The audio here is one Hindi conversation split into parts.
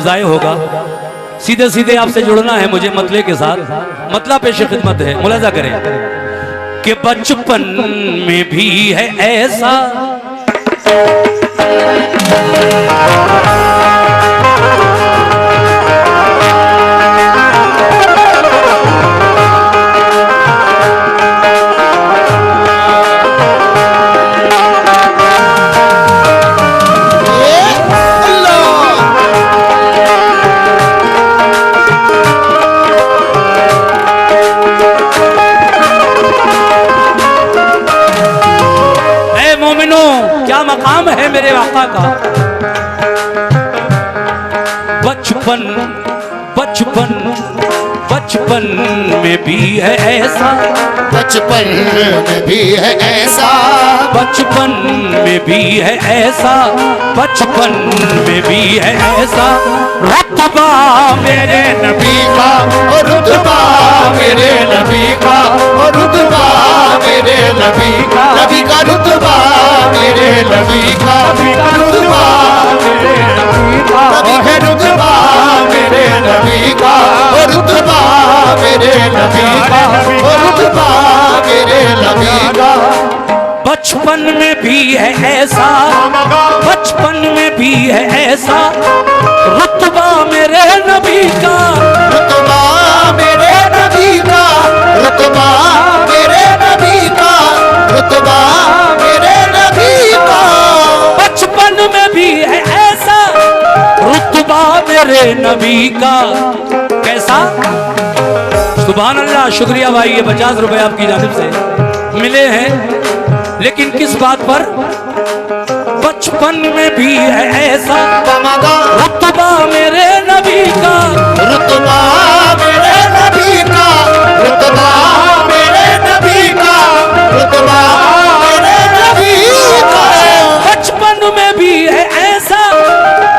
ज़ाय होगा। सीधे सीधे आपसे जुड़ना है मुझे मतले के साथ। मतला पेश खिदमत है, मुलाजा करें कि बचपन में भी है ऐसा मकाम है मेरे आका का। बचपन बचपन बचपन में भी है ऐसा, बचपन में भी है ऐसा, बचपन में भी है ऐसा, बचपन में भी है ऐसा रुतबा मेरे नबी का, और रुतबा मेरे नबी का, और रुतबा मेरे नबी का, नबी का रुतबा मेरे नबी का, नबी का रुतबा मेरे नबी का, है रुतबा मेरे नबी का, और रुतबा मेरे नबी का, और रुतबा मेरे नबी का। बचपन में भी है ऐसा, बचपन में भी है ऐसा रुतबा मेरे नबी का, रुतबा मेरे नबी का, रुतबा मेरे नबी का, रुतबा मेरे नबी का। बचपन में भी है ऐसा रुतबा मेरे नबी का। कैसा? सुभान अल्लाह, शुक्रिया भाई, ये 50 रुपए आपकी जानिब से मिले हैं। लेकिन किस बात पर? बचपन में भी है ऐसा रुतबा मेरे नबी का, रुतबा मेरे नबी का, रुतबा मेरे नबी का, रुतबा मेरे नबी का। बचपन में भी है ऐसा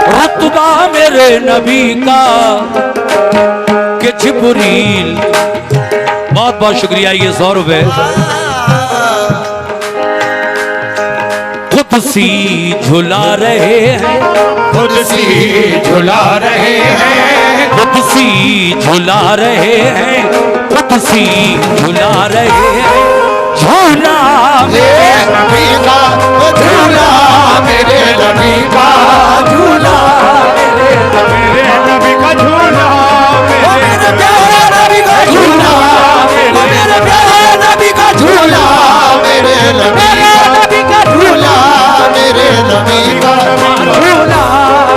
रुतबा मेरे नबी का कि जिब्रील, बहुत बहुत शुक्रिया, ये 100 रुपए खुदसी झुला रहे हैं, खुदसी झुला रहे हैं, खुदसी झुला रहे हैं, खुदसी झुला रहे हैं झूला मेरे नबी का, झूला मेरे नबी का, झूला मेरे नबी का, झूला मेरे प्यारे नबी का, झूला मेरे प्यारे नबी का, झूला मेरे नबी का, झूला मेरे नबी का, झूला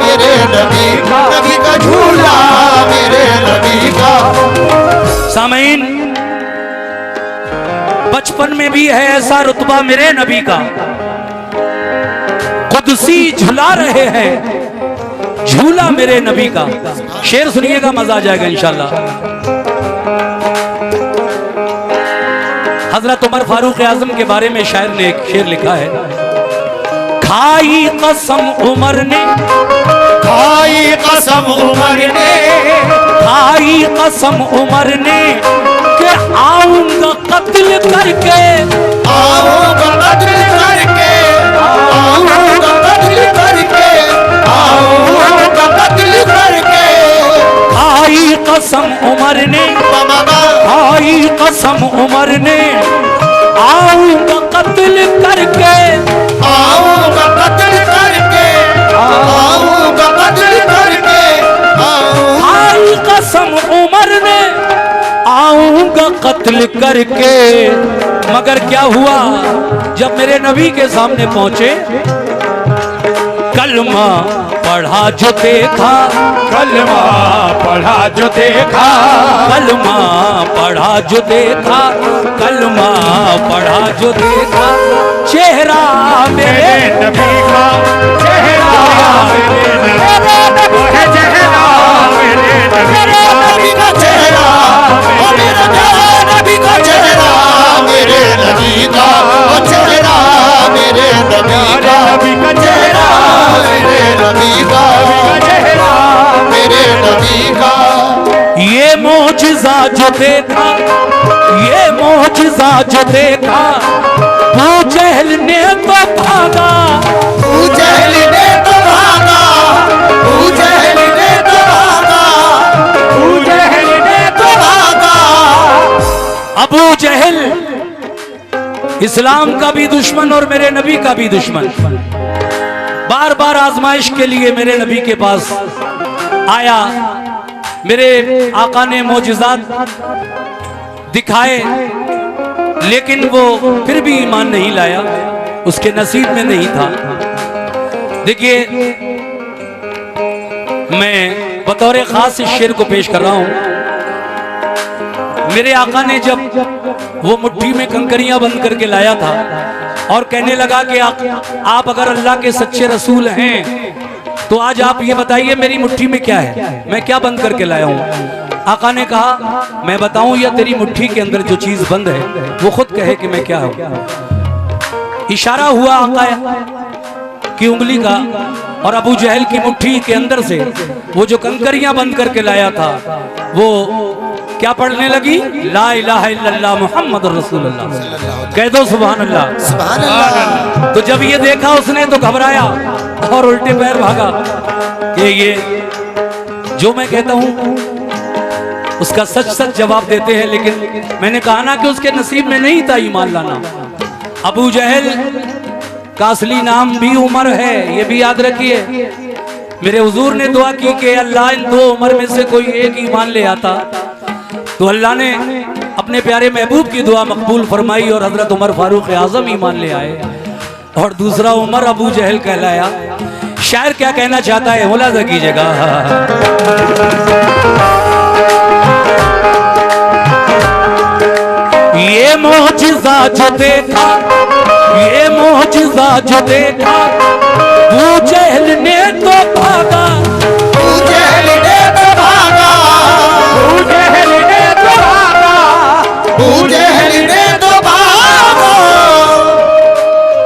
मेरे नबी का, नबी का झूला मेरे नबी का। सामीन, बचपन में भी है ऐसा रुतबा मेरे नबी का, कुदसी झुला रहे हैं झूला मेरे नबी का। शेर सुनिएगा, मजा आ जाएगा इंशाल्लाह। हजरत उमर फारूक आजम के बारे में शायर ने एक शेर लिखा है, खाई कसम उमर ने, खाई कसम उमर ने, खाई कसम उमर ने कि आऊंगा कत्ल करके, आऊंगा कत्ल करके, आऊंगा कत्ल करके, आऊंगा कत्ल करके। खाई कसम उमर ने, खाई कसम उमर ने आऊंगा कत्ल करके, आऊंगा कत्ल करके, आऊंगा कत्ल करके, खाई कसम उमर ने आऊंगा कत्ल करके। मगर क्या हुआ जब मेरे नबी के सामने पहुंचे? कलमा पढ़ा जो देखा, कलमा पढ़ा जो देखा, कलमा पढ़ा जो देखा, कलमा पढ़ा जो देखा चेहरा मेरे नबी का, चेहरा मेरे नबी का, चेहरा मेरे नबी का, चेहरा मेरे नबी का, चेहरा मेरे नबी का, चेहरा मेरे नबी का, चेहरा मेरे नबी का, चेहरा मेरे नबी का। ये मोजज़ा जो देखा, ये मोजज़ा जो देखा अबू जहल ने तो भागा, अबू जहल ने तो भागा, अबू जहल ने तो इस्लाम का भी दुश्मन और मेरे नबी का भी दुश्मन बार बार आजमाइश के लिए मेरे नबी के पास आया। मेरे आका ने मोजिज़ात दिखाए, लेकिन वो फिर भी ईमान नहीं लाया, उसके नसीब में नहीं था। देखिए, मैं बतौर खास इस शेर को पेश कर रहा हूं। मेरे आका ने जब वो मुट्ठी में कंकरियां बंद करके लाया था और कहने लगा कि आप अगर अल्लाह के सच्चे रसूल हैं तो आज आप ये बताइए मेरी मुट्ठी में क्या है, मैं क्या बंद करके लाया हूं। आका ने कहा, मैं बताऊं या तेरी मुट्ठी के अंदर जो चीज बंद है वो खुद कहे कि मैं क्या हूं। इशारा हुआ आका की उंगली का, और अबू जहल की मुट्ठी के अंदर से वो जो कंकरियां बंद करके लाया था वो क्या पढ़ने लगी, ला इलाहा इल्लल्लाह मुहम्मद रसूलुल्लाह। कह दो सुभान अल्लाह। सुभान अल्लाह। तो जब ये देखा उसने तो घबराया और उल्टे पैर भागा कि ये जो मैं कहता हूं उसका सच सच जवाब देते हैं, लेकिन मैंने कहा ना कि उसके नसीब में नहीं था ईमान लाना। अबू जहल का असली नाम भी उमर है, ये भी याद रखिए। मेरे हुजूर ने दुआ की कि अल्लाह इन दो उमर में से कोई एक ईमान ले आता, तो अल्लाह ने अपने प्यारे महबूब की दुआ मकबूल फरमाई और हजरत उमर फारूक आजम ईमान ले आए, और दूसरा उमर अबू जहल कहलाया। शायर क्या कहना चाहता है, मुलाजा कीजिएगा। ये मोजिज़ा जो देखा, ये मोजिज़ा जो देखा, अबू जहल ने तो भागा, अबू जहल ने तो भागा, अबू जहल ने तो भागा, अबू जहल ने तो भागा।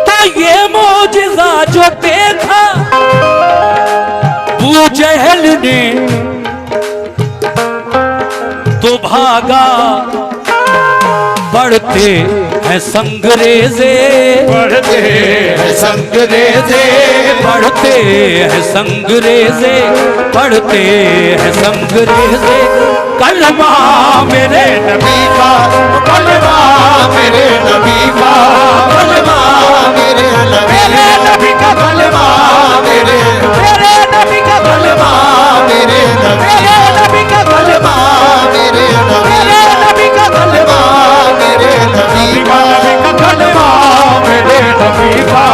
तो ये मोजिज़ा जो देखा अबू जहल ने तो भागा। बढ़ते हैं संगरेजे, बढ़ते हैं संगरेजे, बढ़ते हैं संगरेजे, बढ़ते हैं संगरेजे। कलमा मेरे नबी का, कलमा मेरे नबी का, कलमा मेरे नबी का, कलमा मेरे नबी का कलमा मेरे नबी का, कलमा मेरे नबी का, कलमा मेरे नबी का, कलमा मेरे नबी का।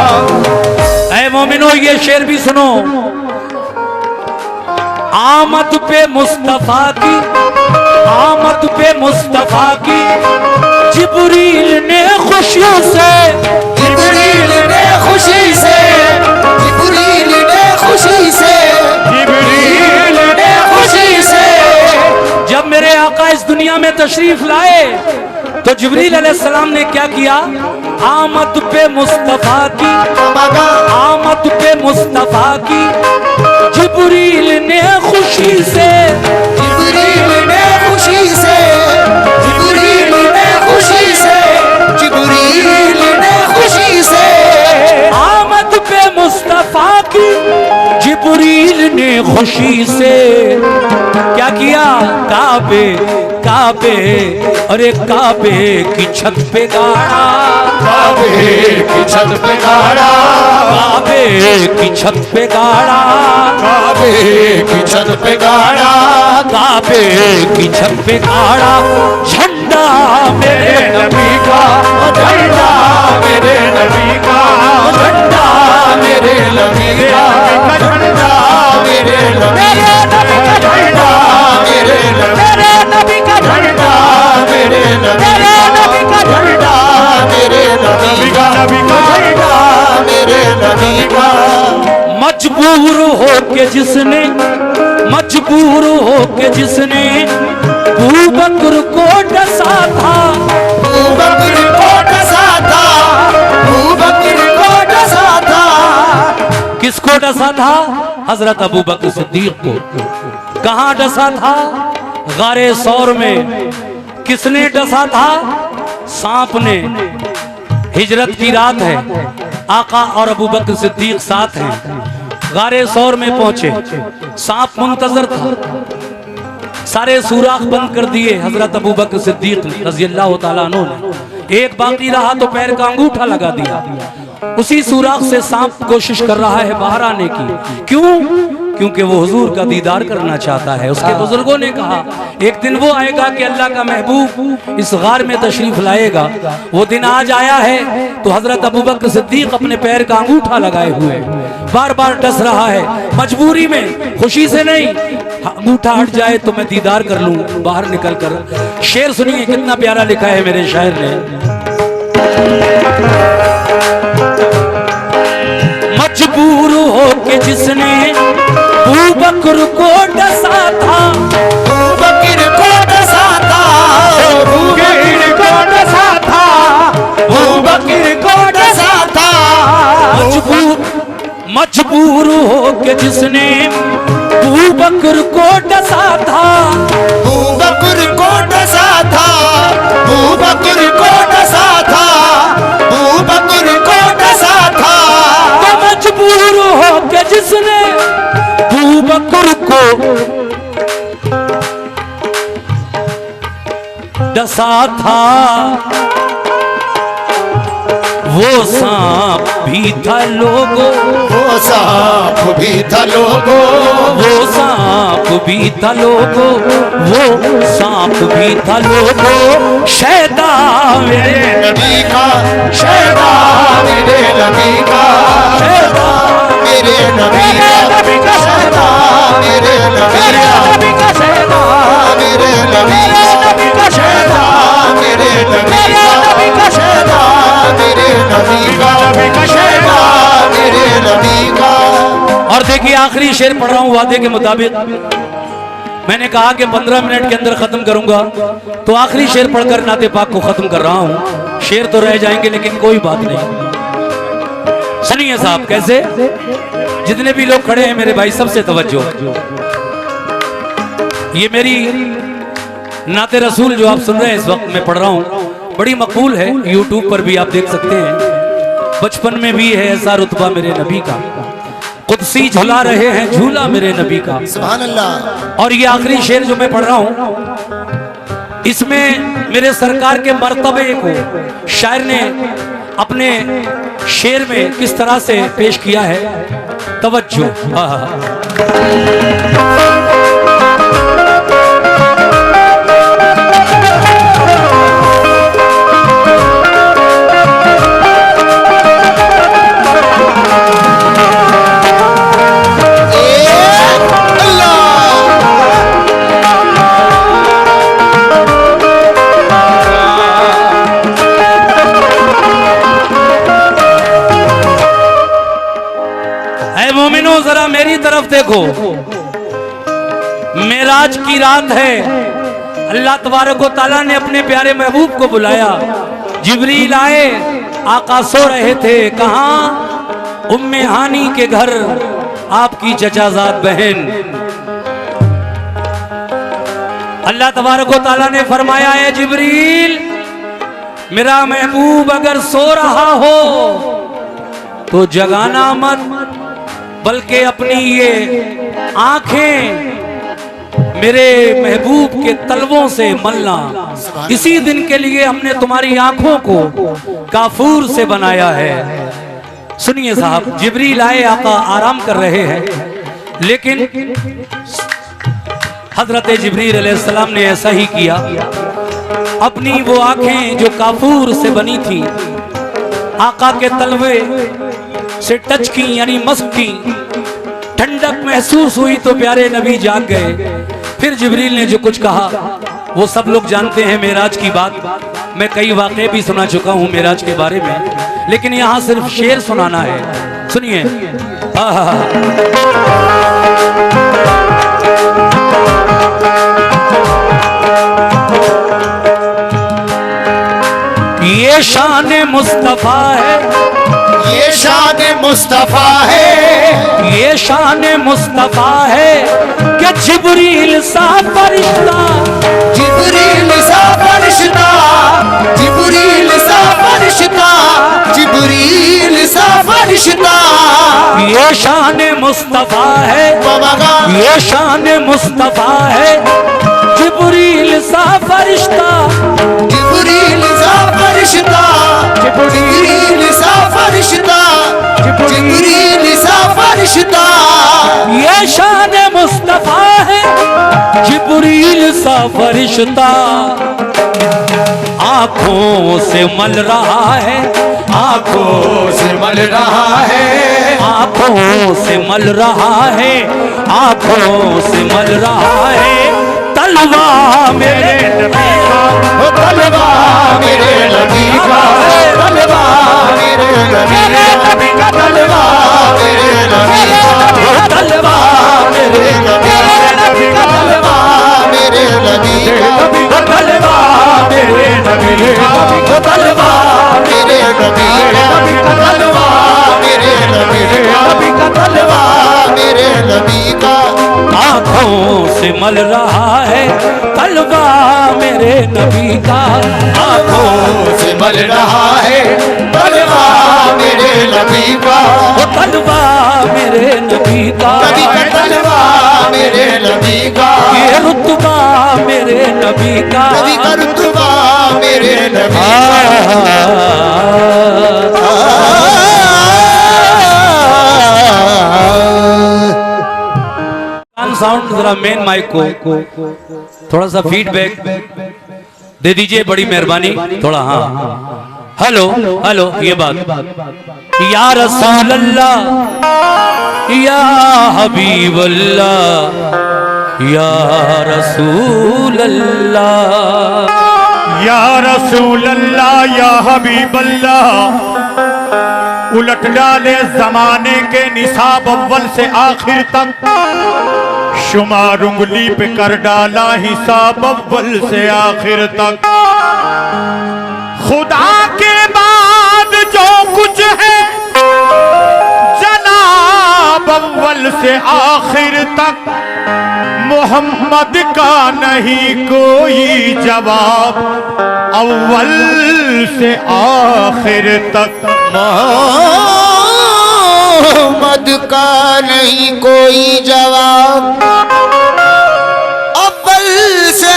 ऐ मोमिनो, ये शेर भी सुनो। आमद पे मुस्तफा की, आमद पे मुस्तफा की, जिब्रील ने खुशियों से, जिब्रील ने खुशी से, जिब्रील ने खुशी से, जिब्रील ने खुशी से। जब मेरे आका इस दुनिया में तशरीफ लाए तो जिब्रील अलैहिस्सलाम ने क्या किया, आमद पे मुस्तफा की, आमद पे मुस्तफा की, जिब्रील ने खुशी से, जिब्रील ने खुशी से, जिब्रील ने खुशी से, जिब्रील ने खुशी से। आमद पे मुस्तफा की, जिब्रील ने खुशी से क्या किया, काबे काबे, अरे काबे की छत पे गाड़ा, काबे की छत पे गाड़ा, काबे की छत पे गाड़ा, काबे की छत पे गाड़ा, काबे की छत पे गाड़ा। झंडा मेरे नबी का, झंडा मेरे नबी का, झंडा मेरे नबी का, झंडा मेरे नबी का, झंडा मेरे नबी का, झंडा मेरे नबी का, झंडा मेरे नबी का, झंडा मेरे नबी का। मजबूर हो के जिसने, मजबूर हो के जिसने अबू बकर को डसा था, अबू बकर को डसा था, अबू बकर को डसा था। किसको डसा था, हजरत अबू बकर सिद्दीक को। कहां डसा था, गारे सौर में। किसने डसा था, सांप ने। हिजरत की रात है, आका और अबू बकर सिद्दीक साथ हैं। गारे सौर में पहुंचे, सांप मुंतजर था, सारे सुराख बंद कर दिए हजरत अबू बकर सिद्दीक रज़ी अल्लाह तआला अन्हु ने। एक बाकी रहा तो पैर का अंगूठा लगा दिया। उसी सुराख से सांप कोशिश कर रहा है बाहर आने की। क्यों? क्योंकि वो हुजूर का दीदार करना चाहता है। उसके बुजुर्गों ने कहा एक दिन वो आएगा कि अल्लाह का महबूब इस गार में तशरीफ लाएगा। वो दिन आज आया है तो हजरत अबू बकर सिद्दीक अपने पैर का अंगूठा लगाए हुए बार बार डस रहा है, मजबूरी में, खुशी से नहीं। अंगूठा हट जाए तो मैं दीदार कर लूं बाहर निकल कर। शेर सुनिए कितना प्यारा लिखा है मेरे शायर ने। मजबूर हो के जिसने अबू बकर को डसा था, अबू बकर को डसा था, अबू बकर को डसा था, अबू बकर को डसा था। मजबूर हो के जिसने अबू बकर को डसा था, अबू बकर को डसा था, अबू बकर को डसा था, अबू बकर को डसा था। तो मजबूर हो के जिसने अबू बकर को डसा था, वो सांप भी था लोगो, वो सांप भी था लोगो, वो सांप भी था लोगो, वो सांप भी था लोगो। शैदा मेरे नबी का, शैदा मेरे नबी का, शैदा मेरे नबी का, शैदा मेरे नबी का, शैदा मेरे नबी का, शैदा मेरे नबी का, शैदा मेरे नबी का, शैदा मेरे नबी का। और देखिए आखिरी शेर पढ़ रहा हूँ वादे के मुताबिक। मैंने कहा कि 15 मिनट के अंदर खत्म करूंगा, तो आखिरी शेर पढ़कर नाते पाक को खत्म कर रहा हूँ। शेर तो रह जाएंगे लेकिन कोई बात नहीं। सुनिए साहब कैसे, जितने भी लोग खड़े हैं मेरे भाई सबसे तवज्जो। ये मेरी नाते रसूल जो आप सुन रहे हैं इस वक्त मैं पढ़ रहा हूँ, बड़ी मकबूल है, यूट्यूब पर भी आप देख सकते हैं। बचपन में भी है ऐसा रुतबा मेरे नबी का, कुदसी झुला रहे हैं झूला मेरे नबी का। सुभान अल्लाह। और ये आखिरी शेर जो मैं पढ़ रहा हूं इसमें मेरे सरकार के मर्तबे को शायर ने अपने शेर में किस तरह से पेश किया है, तवज्जो। मोमिनो जरा मेरी तरफ देखो, मेराज की रात है, अल्लाह तबारक व तआला ने अपने प्यारे महबूब को बुलाया। जिब्रील आए, आका सो रहे थे, कहां? उम्मे हानी के घर, आपकी चचाजाद बहन। अल्लाह तबारक व तआला ने फरमाया है जिब्रील, मेरा महबूब अगर सो रहा हो तो जगाना मत, बल्कि अपनी ये आंखें मेरे महबूब के तलवों से मलना। इसी दिन के लिए हमने तुम्हारी आंखों को काफूर से बनाया है। सुनिए साहब, जिब्रील आए, आका आराम कर रहे हैं, लेकिन हजरत जिब्रील अलैहिस्सलाम ने ऐसा ही किया। अपनी वो आंखें जो काफूर से बनी थी, आका के तलवे से टच की, यानी मस की, ठंडक महसूस हुई तो प्यारे नबी जाग गए। फिर जिब्रील ने जो कुछ कहा वो सब लोग जानते हैं। मेराज की बात मैं कई वाक़े भी सुना चुका हूं मेराज के बारे में, लेकिन यहां सिर्फ शेर सुनाना है। सुनिए। ये शान मुस्तफा है, ये शान मुस्तफा है, ये शान मुस्तफा है कि जिब्रील सा फरिश्ता, जिब्रील सा फरिश्ता, जिब्रील सा फरिश्ता, जिब्रील सा फरिश्ता। ये शान मुस्तफा है, ये शान मुस्तफा है, जिब्रील सा फरिश्ता, जिब्रील सा फरिश्ता, फरिश्ता, ये शान मुस्तफा है, जिब्रील सा फरिश्ता। आंखों से मल रहा है, आंखों से मल रहा है, आंखों से मल रहा है, आंखों से मल रहा है। तलवा मेरे नबी का, ओ तलवा मेरे नबी का, तलवा मेरे नबी का, तलवा मेरे नबी का, तलवा मेरे नबी का, तलवा मेरे नबी का, तलवा मेरे नबी का, तलवा मेरे नबी का, तलवा मेरे नबी का, तलवा मेरे नबी का। आंखों से मल रहा है, तलवा मेरे नबी का। आंखों से मल रहा है, तलवा मेरे नबी का, वो तलवा मेरे नबी का, नबी का तलवा मेरे नबी का, ये रुतबा मेरे नबी का, नबी का रुतबा मेरे नबी का। साउंड जरा मेन माइक को थोड़ा सा फीडबैक दे दीजिए, बड़ी मेहरबानी। थोड़ा हाँ, हेलो हेलो, ये बात। या रसूल अल्लाह, या हबीब अल्लाह, या रसूल अल्लाह, या रसूल अल्लाह, या हबीब अल्लाह। उलट डाले जमाने के निसाब अव्वल से आखिर तक, शुमार उंगली पे कर डाला हिसाब अव्वल से आखिर तक। खुदा के बाद जो कुछ है जनाब अव्वल से आखिर तक, मोहम्मद का नहीं कोई जवाब अव्वल से आखिर तक। मोहम्मद का नहीं कोई जवाब अव्वल से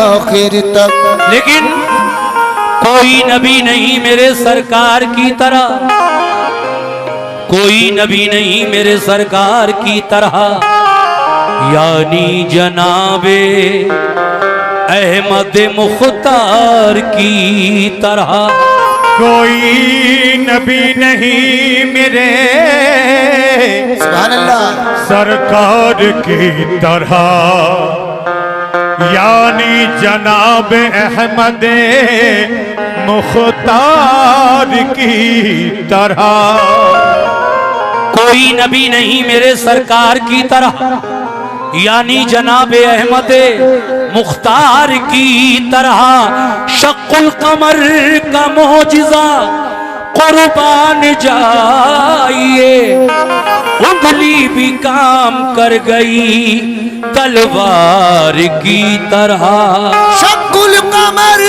आखिर तक। लेकिन कोई नबी नहीं मेरे सरकार की तरह, कोई नबी नहीं मेरे सरकार की तरह, यानी जनाबे अहमद मुख्तार की तरह। कोई नबी नहीं मेरे सुभान अल्लाह, सरकार की तरह, यानी जनाब अहमद मुख्तार की तरह। कोई नबी नहीं मेरे सरकार की तरह, यानी जनाब अहमद मुख्तार की तरह। शक्कुल कमर का मोजिजा कुर्बान जाइए, उंगली भी काम कर गई तलवार की तरह। शक्कुल कमर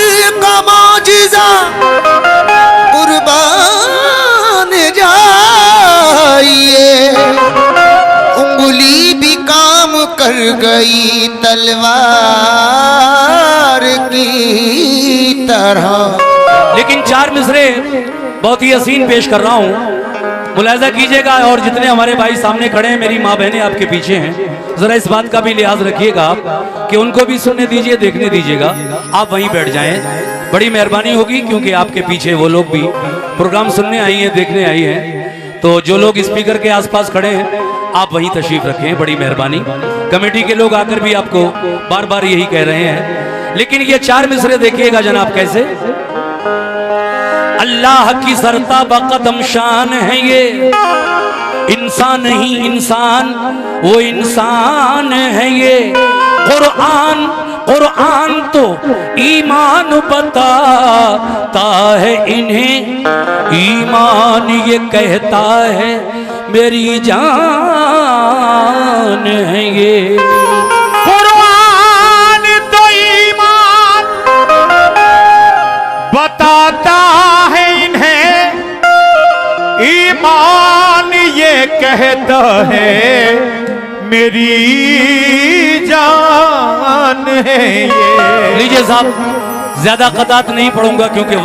का मोजिजा कुर्बान जाइए, उंगली भी काम कर गई तलवार की तरह। लेकिन चार मिसरे बहुत ही हसीन पेश कर रहा हूँ, मुलाहिजा कीजिएगा। और जितने हमारे भाई सामने खड़े हैं, मेरी माँ बहनें आपके पीछे हैं, जरा इस बात का भी लिहाज रखिएगा आप कि उनको भी सुनने दीजिए, देखने दीजिएगा। आप वहीं बैठ जाएं, बड़ी मेहरबानी होगी, क्योंकि आपके पीछे वो लोग भी प्रोग्राम सुनने आई हैं, देखने आई हैं। तो जो लोग स्पीकर के आसपास खड़े हैं, आप वहीं तशरीफ रखें, बड़ी मेहरबानी। कमेटी के लोग आकर भी आपको बार बार यही कह रहे हैं। लेकिन ये चार मिसरे देखिएगा जनाब कैसे। अल्लाह की सरता बकदम शान है ये, इंसान नहीं इंसान वो इंसान है ये। कुरान कुरान तो ईमान बताता है इन्हें, ईमान ये कहता है मेरी जान है ये। कुरान तो ईमान बताता है इन्हें, ईमान ये कहता है मेरी जान है ये। लीजिए साहब, ज्यादा कतात नहीं पढ़ूंगा क्योंकि